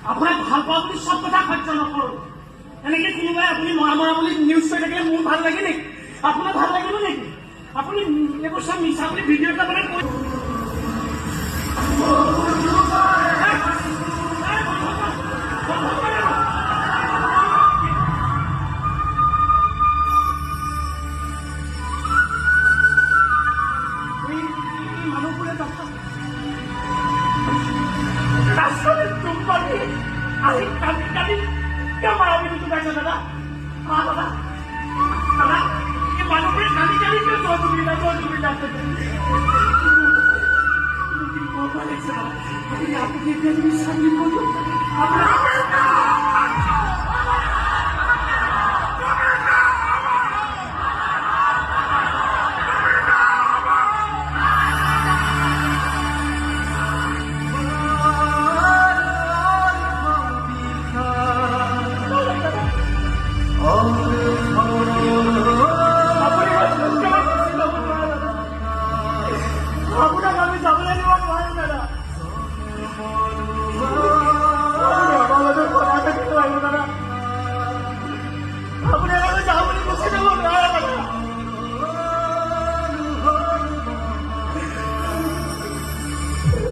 আপোনাক ভাল পোৱা বুলি চব কথা সহ্য নকৰোঁ। এনেকে কোনোবাই আপুনি মৰা মৰা বুলি নিউজ কৰি থাকিলে মোৰ ভাল লাগে নেকি? আপোনাৰ ভাল লাগিব নেকি? আপুনি এইবোৰ চব মিছা বুলি ভিডিঅ' এটা বনাই কৈ মানুহবোৰে ৰাস্তাতে তুম পালি আহি কান্দি কান্দি কিয় মাৰা বুলি জোকাইছে দাদা? দাদা দাদা এই মানুহবোৰে কান্দি কান্দি কিয় সহযোগিতা আপুনি এতিয়া বিশ্বাস কৰিব